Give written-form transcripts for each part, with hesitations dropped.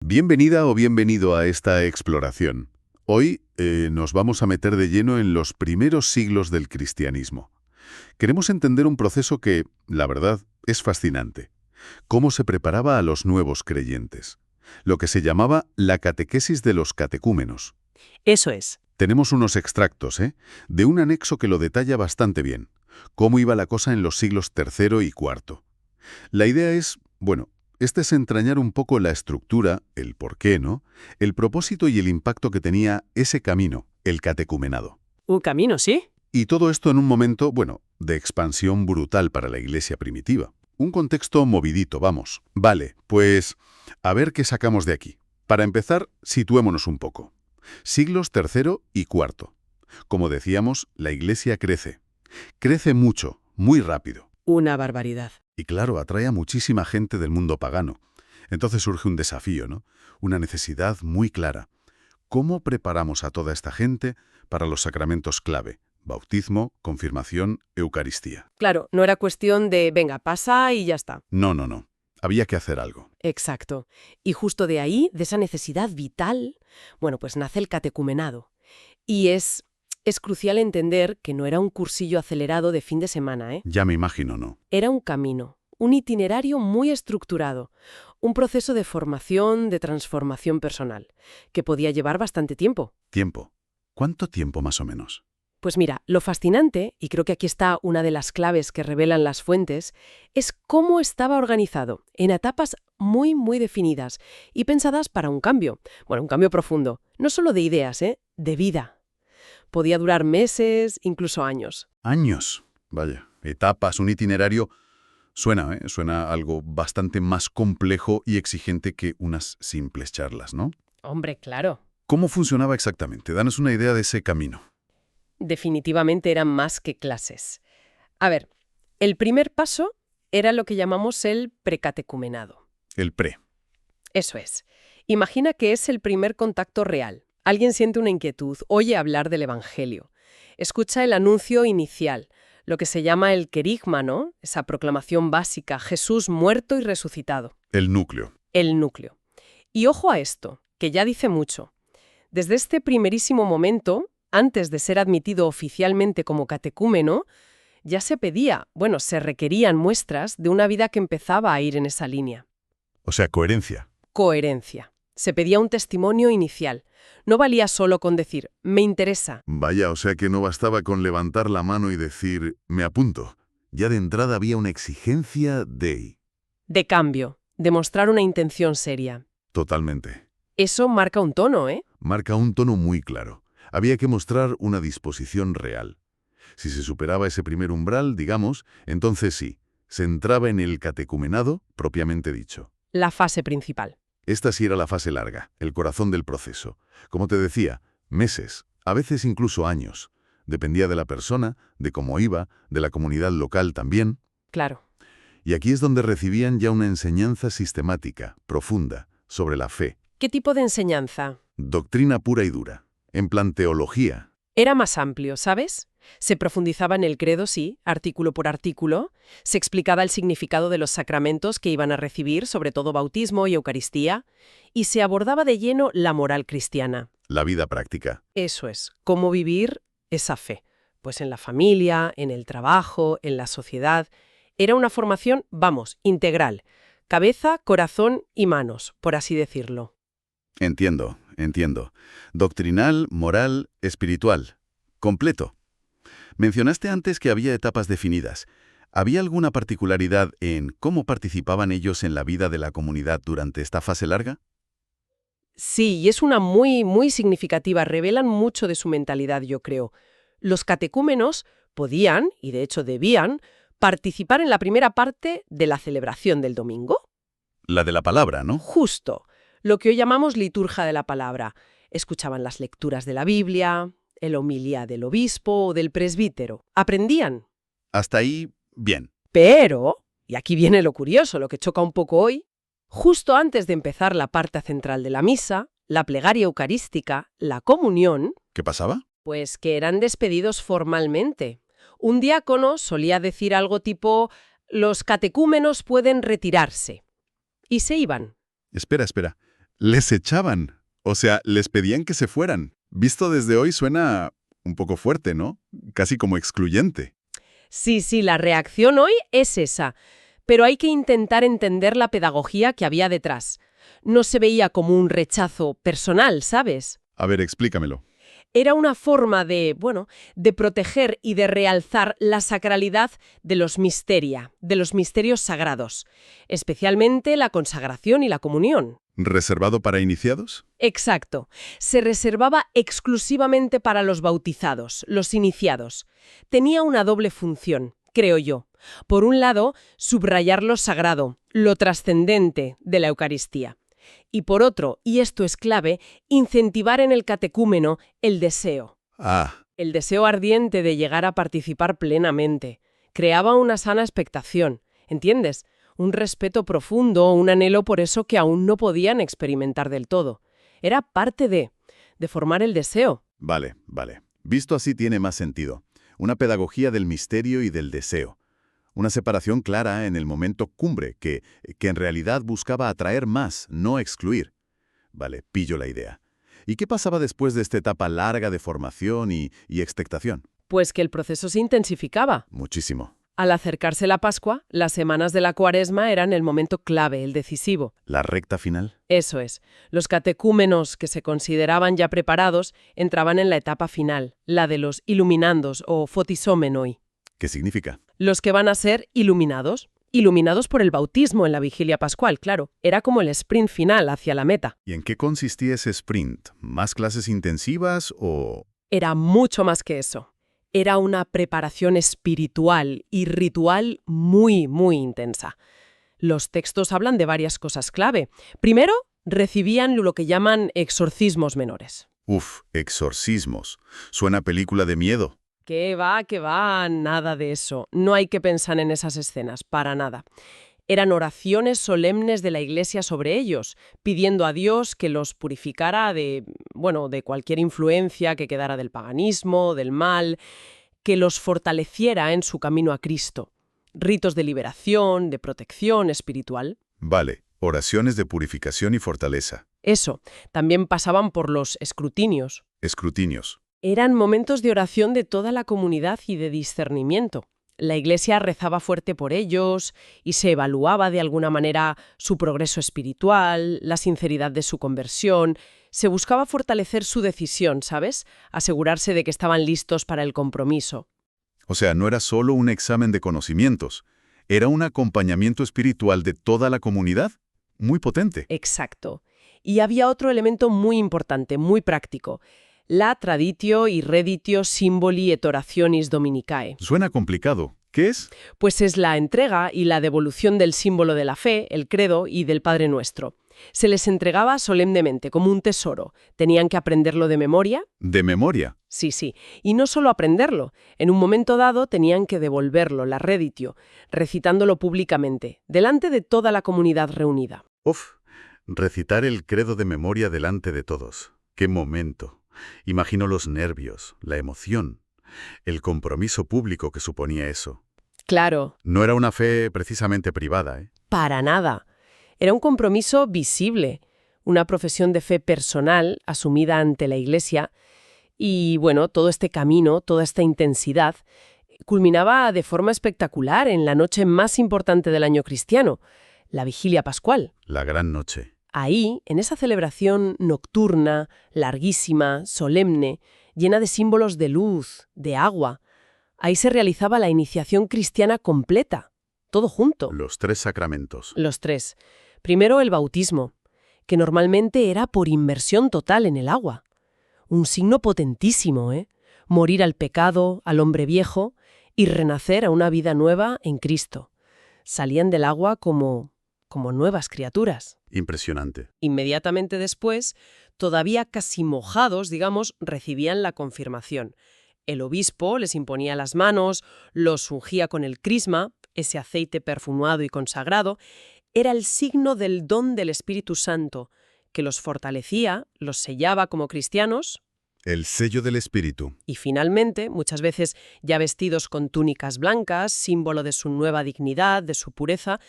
Bienvenida o bienvenido a esta exploración. Hoy nos vamos a meter de lleno en los primeros siglos del cristianismo. Queremos entender un proceso que, la verdad, es fascinante. Cómo se preparaba a los nuevos creyentes. Lo que se llamaba la catequesis de los catecúmenos. Eso es. Tenemos unos extractos, de un anexo que lo detalla bastante bien. Cómo iba la cosa en los siglos III y IV. La idea es, este es entrañar un poco la estructura, el porqué, ¿no? El propósito y el impacto que tenía ese camino, el catecumenado. Un camino, ¿sí? Y todo esto en un momento, de expansión brutal para la Iglesia primitiva. Un contexto movidito, vamos. Vale, pues a ver qué sacamos de aquí. Para empezar, situémonos un poco. Siglos III y IV. Como decíamos, la Iglesia crece. Crece mucho, muy rápido. Una barbaridad. Y claro, atrae a muchísima gente del mundo pagano. Entonces surge un desafío, ¿no? Una necesidad muy clara. ¿Cómo preparamos a toda esta gente para los sacramentos clave? Bautismo, confirmación, Eucaristía. Claro, no era cuestión de, venga, pasa y ya está. No. Había que hacer algo. Exacto. Y justo de ahí, de esa necesidad vital, pues nace el catecumenado. Y es crucial entender que no era un cursillo acelerado de fin de semana, ¿eh? Ya me imagino, ¿no? Era un camino, un itinerario muy estructurado, un proceso de formación, de transformación personal, que podía llevar bastante tiempo. ¿Tiempo? ¿Cuánto tiempo más o menos? Pues mira, lo fascinante, y creo que aquí está una de las claves que revelan las fuentes, es cómo estaba organizado, en etapas muy, muy definidas y pensadas para un cambio. Un cambio profundo, no solo de ideas, de vida. Podía durar meses, incluso años. Años. Vaya, etapas, un itinerario. Suena algo bastante más complejo y exigente que unas simples charlas, ¿no? Hombre, claro. ¿Cómo funcionaba exactamente? Danos una idea de ese camino. Definitivamente eran más que clases. A ver, el primer paso era lo que llamamos el precatecumenado. El pre. Eso es. Imagina que es el primer contacto real. Alguien siente una inquietud, oye hablar del Evangelio. Escucha el anuncio inicial, lo que se llama el querigma, ¿no? Esa proclamación básica, Jesús muerto y resucitado. El núcleo. El núcleo. Y ojo a esto, que ya dice mucho. Desde este primerísimo momento, antes de ser admitido oficialmente como catecúmeno, ya se pedía, se requerían muestras de una vida que empezaba a ir en esa línea. O sea, coherencia. Coherencia. Se pedía un testimonio inicial. No valía solo con decir, me interesa. Vaya, o sea que no bastaba con levantar la mano y decir, me apunto. Ya de entrada había una exigencia de cambio, demostrar una intención seria. Totalmente. Eso marca un tono, ¿eh? Marca un tono muy claro. Había que mostrar una disposición real. Si se superaba ese primer umbral, digamos, entonces sí, se entraba en el catecumenado propiamente dicho. La fase principal. Esta sí era la fase larga, el corazón del proceso. Como te decía, meses, a veces incluso años. Dependía de la persona, de cómo iba, de la comunidad local también. Claro. Y aquí es donde recibían ya una enseñanza sistemática, profunda, sobre la fe. ¿Qué tipo de enseñanza? Doctrina pura y dura. En plan teología. Era más amplio, ¿sabes? Se profundizaba en el credo, sí, artículo por artículo. Se explicaba el significado de los sacramentos que iban a recibir, sobre todo bautismo y Eucaristía. Y se abordaba de lleno la moral cristiana. La vida práctica. Eso es, cómo vivir esa fe. Pues en la familia, en el trabajo, en la sociedad. Era una formación, integral. Cabeza, corazón y manos, por así decirlo. Entiendo. Doctrinal, moral, espiritual. Completo. Mencionaste antes que había etapas definidas. ¿Había alguna particularidad en cómo participaban ellos en la vida de la comunidad durante esta fase larga? Sí, y es una muy, muy significativa. Revelan mucho de su mentalidad, yo creo. Los catecúmenos podían, y de hecho debían, participar en la primera parte de la celebración del domingo. La de la palabra, ¿no? Justo. Lo que hoy llamamos liturgia de la palabra. Escuchaban las lecturas de la Biblia, el homilía del obispo o del presbítero. Aprendían. Hasta ahí, bien. Pero, y aquí viene lo curioso, lo que choca un poco hoy, justo antes de empezar la parte central de la misa, la plegaria eucarística, la comunión, ¿Qué pasaba? pues que eran despedidos formalmente. Un diácono solía decir algo tipo, los catecúmenos pueden retirarse. Y se iban. Espera. Les echaban. O sea, les pedían que se fueran. Visto desde hoy suena un poco fuerte, ¿no? Casi como excluyente. Sí, sí, la reacción hoy es esa. Pero hay que intentar entender la pedagogía que había detrás. No se veía como un rechazo personal, ¿sabes? A ver, explícamelo. Era una forma de, bueno, de proteger y de realzar la sacralidad de los misteria, de los misterios sagrados, especialmente la consagración y la comunión. ¿Reservado para iniciados? Exacto. Se reservaba exclusivamente para los bautizados, los iniciados. Tenía una doble función, creo yo. Por un lado, subrayar lo sagrado, lo trascendente de la Eucaristía. Y por otro, y esto es clave, incentivar en el catecúmeno el deseo. Ah, El deseo ardiente de llegar a participar plenamente. Creaba una sana expectación, ¿entiendes? Un respeto profundo, un anhelo por eso que aún no podían experimentar del todo. Era parte de formar el deseo. vale, vale. Visto así tiene más sentido. Una pedagogía del misterio y del deseo. Una separación clara en el momento cumbre que en realidad buscaba atraer más, no excluir. Vale, pillo la idea. ¿Y qué pasaba después de esta etapa larga de formación y expectación? Pues que el proceso se intensificaba. Muchísimo. Al acercarse la Pascua, las semanas de la Cuaresma eran el momento clave, el decisivo. ¿La recta final? Eso es. Los catecúmenos que se consideraban ya preparados entraban en la etapa final, la de los iluminandos o fotisómenoi. ¿Qué significa? Los que van a ser iluminados. Iluminados por el bautismo en la vigilia pascual, claro. Era como el sprint final hacia la meta. ¿Y en qué consistía ese sprint? ¿Más clases intensivas o...? Era mucho más que eso. Era una preparación espiritual y ritual muy, muy intensa. Los textos hablan de varias cosas clave. Primero, recibían lo que llaman exorcismos menores. Uf, exorcismos. Suena a película de miedo. ¿Qué va? Nada de eso. No hay que pensar en esas escenas, para nada. Eran oraciones solemnes de la Iglesia sobre ellos, pidiendo a Dios que los purificara de cualquier influencia que quedara del paganismo, del mal, que los fortaleciera en su camino a Cristo. Ritos de liberación, de protección espiritual. Vale, oraciones de purificación y fortaleza. Eso, también pasaban por los escrutinios. Escrutinios. Eran momentos de oración de toda la comunidad y de discernimiento. La Iglesia rezaba fuerte por ellos y se evaluaba de alguna manera su progreso espiritual, la sinceridad de su conversión. Se buscaba fortalecer su decisión, ¿sabes? Asegurarse de que estaban listos para el compromiso. O sea, no era solo un examen de conocimientos, era un acompañamiento espiritual de toda la comunidad. Muy potente. Exacto. Y había otro elemento muy importante, muy práctico. La traditio y reditio symboli et orationis dominicae. Suena complicado. ¿Qué es? Pues es la entrega y la devolución del símbolo de la fe, el credo y del Padre Nuestro. Se les entregaba solemnemente, como un tesoro. Tenían que aprenderlo de memoria. ¿De memoria? Sí. Y no solo aprenderlo. En un momento dado tenían que devolverlo, la reditio, recitándolo públicamente, delante de toda la comunidad reunida. Uf, recitar el credo de memoria delante de todos. ¡Qué momento! Imagino los nervios, la emoción, el compromiso público que suponía eso. Claro. No era una fe precisamente privada, ¿eh? Para nada. Era un compromiso visible, una profesión de fe personal asumida ante la Iglesia. Y bueno, todo este camino, toda esta intensidad, culminaba de forma espectacular en la noche más importante del año cristiano, la Vigilia Pascual. La gran noche. Ahí, en esa celebración nocturna, larguísima, solemne, llena de símbolos de luz, de agua, ahí se realizaba la iniciación cristiana completa, todo junto. Los 3 sacramentos. Los 3. Primero el bautismo, que normalmente era por inmersión total en el agua. Un signo potentísimo, ¿eh? Morir al pecado, al hombre viejo, y renacer a una vida nueva en Cristo. Salían del agua como nuevas criaturas. Impresionante. Inmediatamente después, todavía casi mojados, digamos, recibían la confirmación. El obispo les imponía las manos, los ungía con el crisma, ese aceite perfumado y consagrado. Era el signo del don del Espíritu Santo, que los fortalecía, los sellaba como cristianos. El sello del Espíritu. Y finalmente, muchas veces ya vestidos con túnicas blancas, símbolo de su nueva dignidad, de su pureza,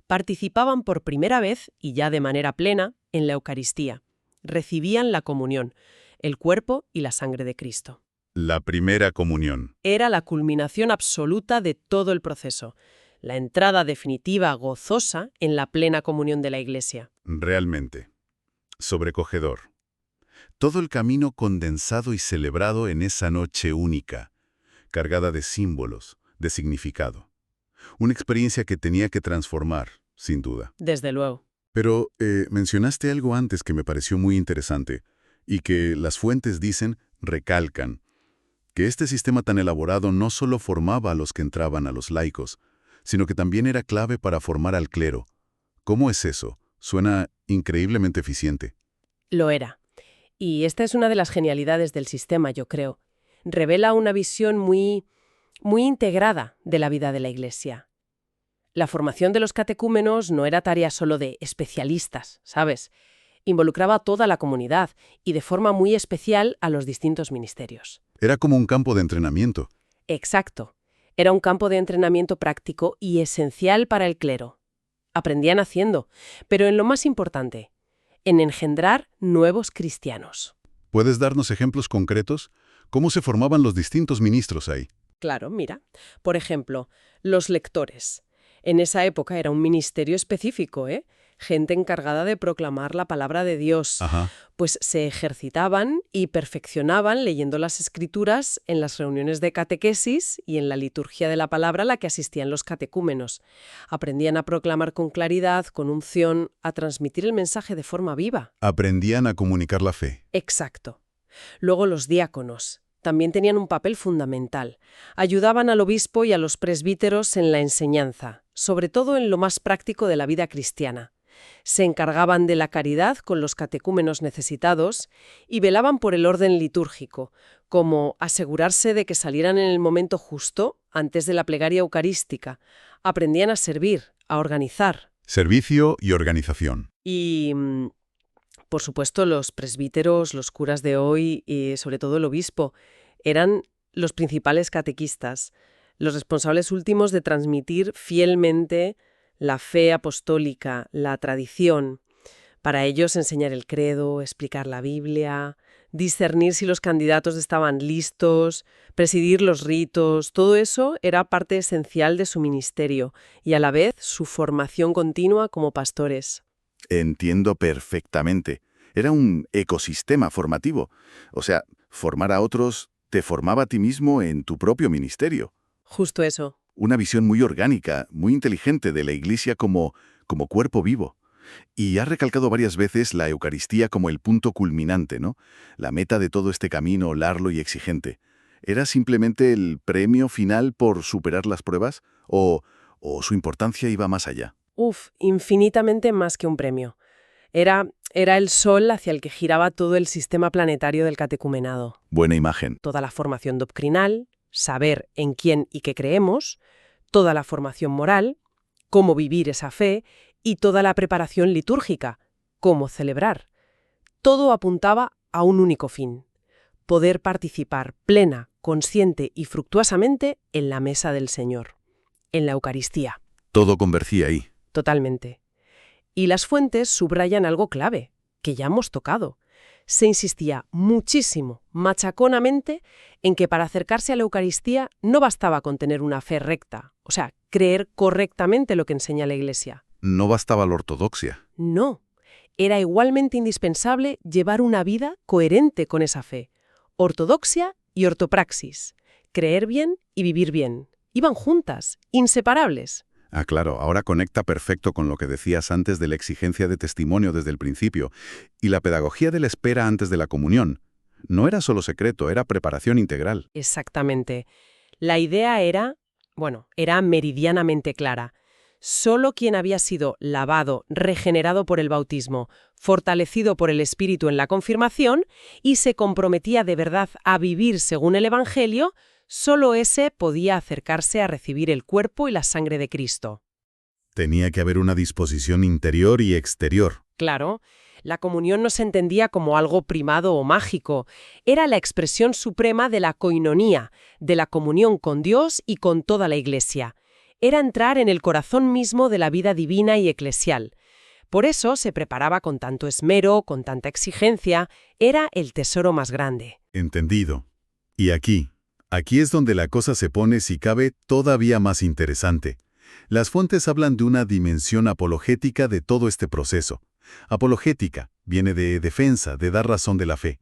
participaban por primera vez, y ya de manera plena, en la Eucaristía. Recibían la comunión, el cuerpo y la sangre de Cristo. La primera comunión. Era la culminación absoluta de todo el proceso, la entrada definitiva, gozosa, en la plena comunión de la Iglesia. Realmente. Sobrecogedor. Todo el camino condensado y celebrado en esa noche única, cargada de símbolos, de significado. Una experiencia que tenía que transformar, sin duda. Desde luego. Pero mencionaste algo antes que me pareció muy interesante y que las fuentes dicen, recalcan, que este sistema tan elaborado no solo formaba a los que entraban a los laicos, sino que también era clave para formar al clero. ¿Cómo es eso? Suena increíblemente eficiente. Lo era. Y esta es una de las genialidades del sistema, yo creo. Revela una visión muy integrada de la vida de la Iglesia. La formación de los catecúmenos no era tarea solo de especialistas, ¿sabes? Involucraba a toda la comunidad y de forma muy especial a los distintos ministerios. Era como un campo de entrenamiento. Exacto. Era un campo de entrenamiento práctico y esencial para el clero. Aprendían haciendo, pero en lo más importante, en engendrar nuevos cristianos. ¿Puedes darnos ejemplos concretos? ¿Cómo se formaban los distintos ministros ahí? Claro, mira. Por ejemplo, los lectores. En esa época era un ministerio específico, ¿eh? Gente encargada de proclamar la palabra de Dios. Ajá. Pues se ejercitaban y perfeccionaban leyendo las Escrituras en las reuniones de catequesis y en la liturgia de la palabra a la que asistían los catecúmenos. Aprendían a proclamar con claridad, con unción, a transmitir el mensaje de forma viva. Aprendían a comunicar la fe. Exacto. Luego los diáconos. También tenían un papel fundamental. Ayudaban al obispo y a los presbíteros en la enseñanza, sobre todo en lo más práctico de la vida cristiana. Se encargaban de la caridad con los catecúmenos necesitados y velaban por el orden litúrgico, como asegurarse de que salieran en el momento justo antes de la plegaria eucarística. Aprendían a servir, a organizar. Servicio y organización. Y, por supuesto, los presbíteros, los curas de hoy y sobre todo el obispo eran los principales catequistas, los responsables últimos de transmitir fielmente la fe apostólica, la tradición. Para ellos enseñar el credo, explicar la Biblia, discernir si los candidatos estaban listos, presidir los ritos, todo eso era parte esencial de su ministerio y a la vez su formación continua como pastores. Entiendo perfectamente. Era un ecosistema formativo. O sea, formar a otros te formaba a ti mismo en tu propio ministerio. Justo eso. Una visión muy orgánica, muy inteligente de la Iglesia como cuerpo vivo. Y has recalcado varias veces la Eucaristía como el punto culminante, ¿no? La meta de todo este camino largo y exigente. ¿Era simplemente el premio final por superar las pruebas? ¿O su importancia iba más allá? Infinitamente más que un premio. Era el sol hacia el que giraba todo el sistema planetario del catecumenado. Buena imagen. Toda la formación doctrinal, saber en quién y qué creemos, toda la formación moral, cómo vivir esa fe y toda la preparación litúrgica, cómo celebrar. Todo apuntaba a un único fin: poder participar plena, consciente y fructuosamente en la mesa del Señor, en la Eucaristía. Todo convergía ahí. Totalmente. Y las fuentes subrayan algo clave, que ya hemos tocado. Se insistía muchísimo, machaconamente, en que para acercarse a la Eucaristía no bastaba con tener una fe recta, o sea, creer correctamente lo que enseña la Iglesia. No bastaba la ortodoxia. No. Era igualmente indispensable llevar una vida coherente con esa fe. Ortodoxia y ortopraxis. Creer bien y vivir bien. Iban juntas, inseparables. Ah, claro, ahora conecta perfecto con lo que decías antes de la exigencia de testimonio desde el principio y la pedagogía de la espera antes de la comunión. No era solo secreto, era preparación integral. Exactamente. La idea era meridianamente clara. Solo quien había sido lavado, regenerado por el bautismo, fortalecido por el Espíritu en la confirmación y se comprometía de verdad a vivir según el Evangelio, solo ese podía acercarse a recibir el cuerpo y la sangre de Cristo. Tenía que haber una disposición interior y exterior. Claro, la comunión no se entendía como algo primado o mágico. Era la expresión suprema de la koinonía, de la comunión con Dios y con toda la Iglesia. Era entrar en el corazón mismo de la vida divina y eclesial. Por eso se preparaba con tanto esmero, con tanta exigencia, era el tesoro más grande. Entendido. Y aquí es donde la cosa se pone, si cabe, todavía más interesante. Las fuentes hablan de una dimensión apologética de todo este proceso. Apologética viene de defensa, de dar razón de la fe.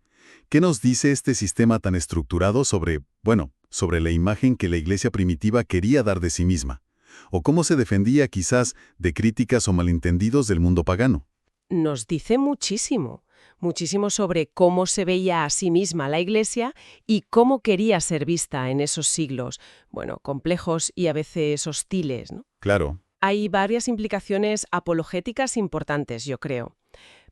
¿Qué nos dice este sistema tan estructurado sobre la imagen que la Iglesia primitiva quería dar de sí misma? ¿O cómo se defendía quizás de críticas o malentendidos del mundo pagano? Nos dice muchísimo, muchísimo sobre cómo se veía a sí misma la Iglesia y cómo quería ser vista en esos siglos, complejos y a veces hostiles, ¿no? Claro. Hay varias implicaciones apologéticas importantes, yo creo.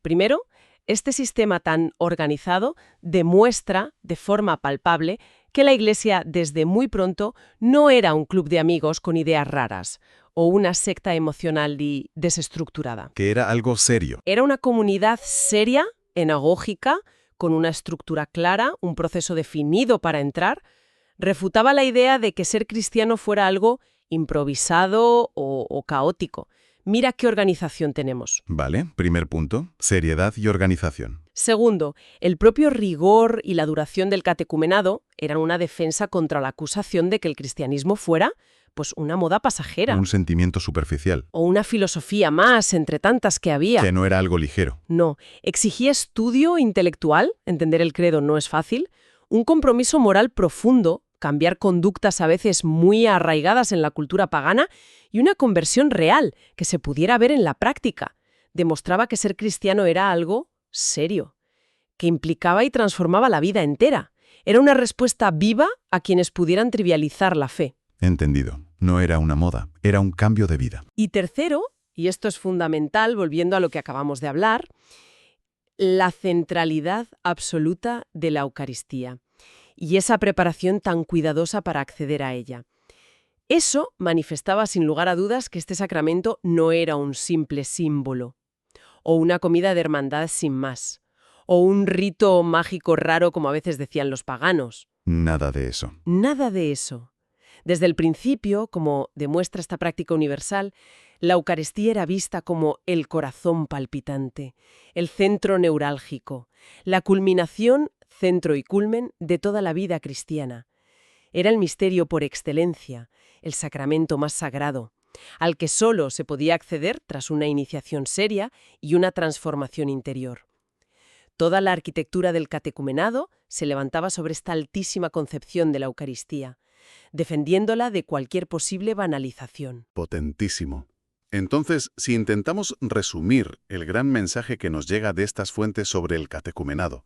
Primero, este sistema tan organizado demuestra de forma palpable que la Iglesia desde muy pronto no era un club de amigos con ideas raras o una secta emocional y desestructurada. Que era algo serio. Era una comunidad seria, enagógica, con una estructura clara, un proceso definido para entrar. Refutaba la idea de que ser cristiano fuera algo improvisado o caótico. Mira qué organización tenemos. Vale, primer punto, seriedad y organización. Segundo, el propio rigor y la duración del catecumenado eran una defensa contra la acusación de que el cristianismo fuera, una moda pasajera. Un sentimiento superficial. O una filosofía más entre tantas que había. Que no era algo ligero. No, exigía estudio intelectual, entender el credo no es fácil, un compromiso moral profundo, cambiar conductas a veces muy arraigadas en la cultura pagana y una conversión real que se pudiera ver en la práctica. Demostraba que ser cristiano era algo serio, que implicaba y transformaba la vida entera. Era una respuesta viva a quienes pudieran trivializar la fe. Entendido. No era una moda, era un cambio de vida. Y tercero, y esto es fundamental, volviendo a lo que acabamos de hablar, la centralidad absoluta de la Eucaristía y esa preparación tan cuidadosa para acceder a ella. Eso manifestaba sin lugar a dudas que este sacramento no era un simple símbolo, o una comida de hermandad sin más, o un rito mágico raro como a veces decían los paganos. Nada de eso. Nada de eso. Desde el principio, como demuestra esta práctica universal, la Eucaristía era vista como el corazón palpitante, el centro neurálgico, la culminación, centro y culmen de toda la vida cristiana. Era el misterio por excelencia, el sacramento más sagrado, al que solo se podía acceder tras una iniciación seria y una transformación interior. Toda la arquitectura del catecumenado se levantaba sobre esta altísima concepción de la Eucaristía, defendiéndola de cualquier posible banalización. Potentísimo. Entonces, si intentamos resumir el gran mensaje que nos llega de estas fuentes sobre el catecumenado,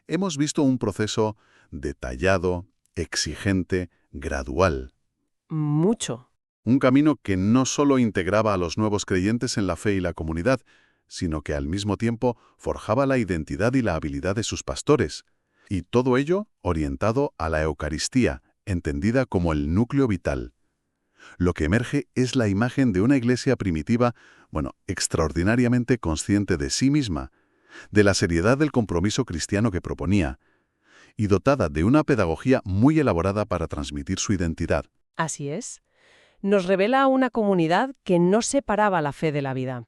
hemos visto un proceso detallado, exigente, gradual. Mucho. Un camino que no solo integraba a los nuevos creyentes en la fe y la comunidad, sino que al mismo tiempo forjaba la identidad y la habilidad de sus pastores. Y todo ello orientado a la Eucaristía, entendida como el núcleo vital. Lo que emerge es la imagen de una iglesia primitiva, extraordinariamente consciente de sí misma, de la seriedad del compromiso cristiano que proponía, y dotada de una pedagogía muy elaborada para transmitir su identidad. Así es. Nos revela una comunidad que no separaba la fe de la vida,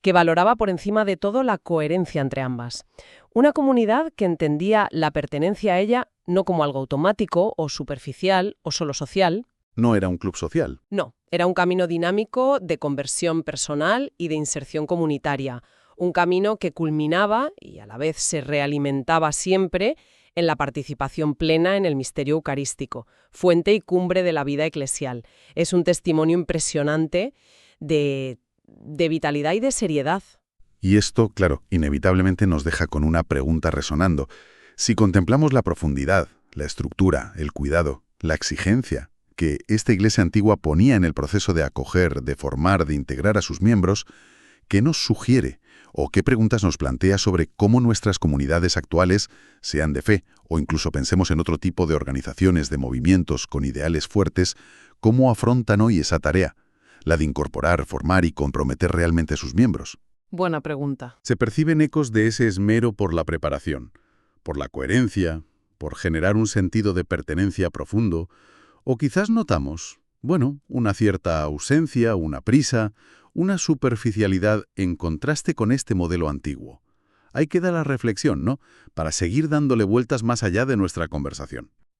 que valoraba por encima de todo la coherencia entre ambas. Una comunidad que entendía la pertenencia a ella no como algo automático o superficial o solo social. No era un club social. No, era un camino dinámico de conversión personal y de inserción comunitaria. Un camino que culminaba y a la vez se realimentaba siempre en la participación plena en el misterio eucarístico, fuente y cumbre de la vida eclesial. Es un testimonio impresionante de vitalidad y de seriedad. Y esto, claro, inevitablemente nos deja con una pregunta resonando. Si contemplamos la profundidad, la estructura, el cuidado, la exigencia que esta iglesia antigua ponía en el proceso de acoger, de formar, de integrar a sus miembros, ¿qué nos sugiere o qué preguntas nos plantea sobre cómo nuestras comunidades actuales, sean de fe o incluso pensemos en otro tipo de organizaciones, de movimientos con ideales fuertes, cómo afrontan hoy esa tarea, la de incorporar, formar y comprometer realmente a sus miembros? Buena pregunta. Se perciben ecos de ese esmero por la preparación, por la coherencia, por generar un sentido de pertenencia profundo, o quizás notamos, una cierta ausencia, una prisa, Una superficialidad en contraste con este modelo antiguo. Ahí queda la reflexión, ¿no? Para seguir dándole vueltas más allá de nuestra conversación.